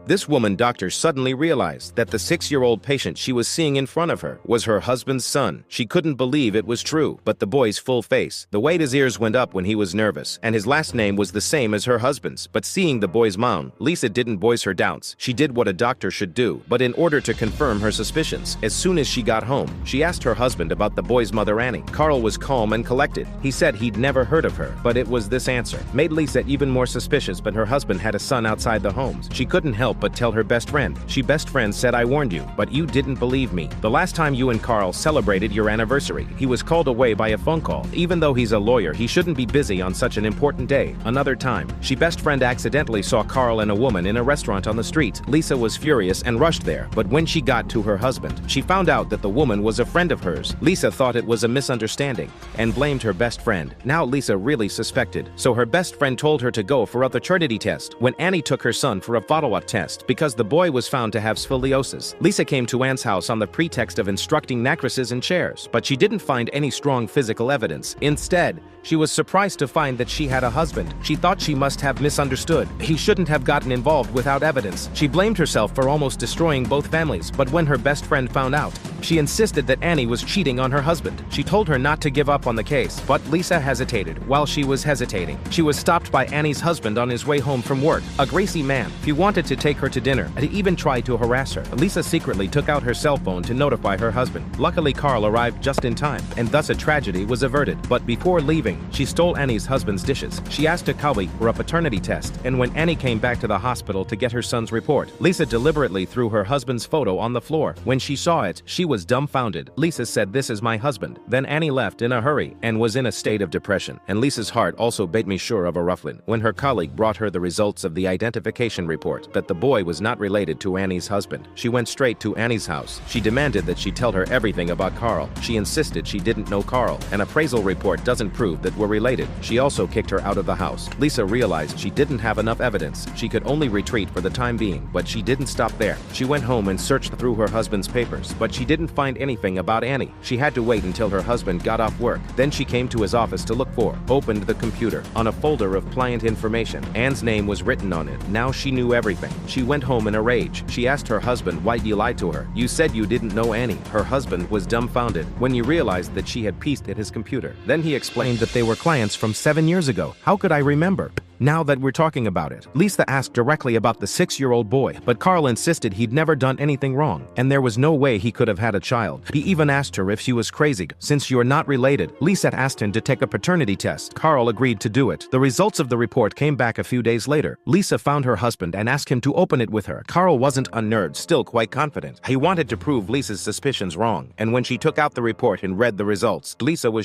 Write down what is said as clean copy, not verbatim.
This woman doctor suddenly realized that the 6-year-old patient she was seeing in front of her was her husband's son. She couldn't believe it was true, but the boy's full face, the way his ears went up when he was nervous, and his last name was the same as her husband's. But seeing the boy's mom, Lisa didn't voice her doubts. She did what a doctor should do, but in order to confirm her suspicions, as soon as she got home, she asked her husband about the boy's mother, Annie. Carl was calm and collected. He said he'd never heard of her, but it was this answer made Lisa even more suspicious. But her husband had a son outside the homes. She couldn't help but tell her best friend. Best friend said, "I warned you, but you didn't believe me. The last time you and Carl celebrated your anniversary, he was called away by a phone call. Even though he's a lawyer, he shouldn't be busy on such an important day." Another time, best friend accidentally saw Carl and a woman in a restaurant on the street. Lisa was furious and rushed there, but when she got to her husband, she found out that the woman was a friend of hers. Lisa thought it was a misunderstanding and blamed her best friend. Now Lisa really suspected, so her best friend told her to go for a paternity test. When Annie took her son for a follow-up test because the boy was found to have scoliosis, Lisa came to Anne's house on the pretext of instructing mattresses and chairs, but she didn't find any strong physical evidence. Instead, she was surprised to find that she had a husband. She thought she must have misunderstood. He shouldn't have gotten involved without evidence. She blamed herself for almost destroying both families, but when her best friend found out, she insisted that Annie was cheating on her husband. She told her not to give up on the case, but Lisa hesitated. While she was hesitating, she was stopped by Annie's husband on his way home from work, a Gracie man. He wanted to take her to dinner and even tried to harass her. Lisa secretly took out her cell phone to notify her husband. Luckily, Carl arrived just in time, and thus a tragedy was averted. But before leaving, she stole Annie's husband's dishes. She asked a colleague for a paternity test, and when Annie came back to the hospital to get her son's report, Lisa deliberately threw her husband's photo on the floor. When she saw it, she was dumbfounded. Lisa said, "This is my husband." Then Annie left in a hurry and was in a state of depression. And Lisa's heart also beat me sure of a rufflin when her colleague brought her the results of the identification report that the boy was not related to Annie's husband. She went straight to Annie's house. She demanded that she tell her everything about Carl. She insisted she didn't know Carl. An appraisal report doesn't prove that we're related. She also kicked her out of the house. Lisa realized she didn't have enough evidence. She could only retreat for the time being, but she didn't stop there. She went home and searched through her husband's papers, but she didn't find anything about Annie. She had to wait until her husband got off work. Then she came to his office to look for, opened the computer. On a folder of client information, Anne's name was written on it. Now she knew everything. She went home in a rage. She asked her husband why you lied to her. "You said you didn't know Annie." Her husband was dumbfounded when he realized that she had pieced at his computer. Then he explained that they were clients from 7 years ago. "How could I remember?" Now that we're talking about it, Lisa asked directly about the 6-year-old boy, but Carl insisted he'd never done anything wrong, and there was no way he could have had a child. He even asked her if she was crazy. "Since you're not related," Lisa asked him to take a paternity test. Carl agreed to do it. The results of the report came back a few days later. Lisa found her husband and asked him to open it with her. Carl wasn't a nerd, still quite confident. He wanted to prove Lisa's suspicions wrong, and when she took out the report and read the results, Lisa was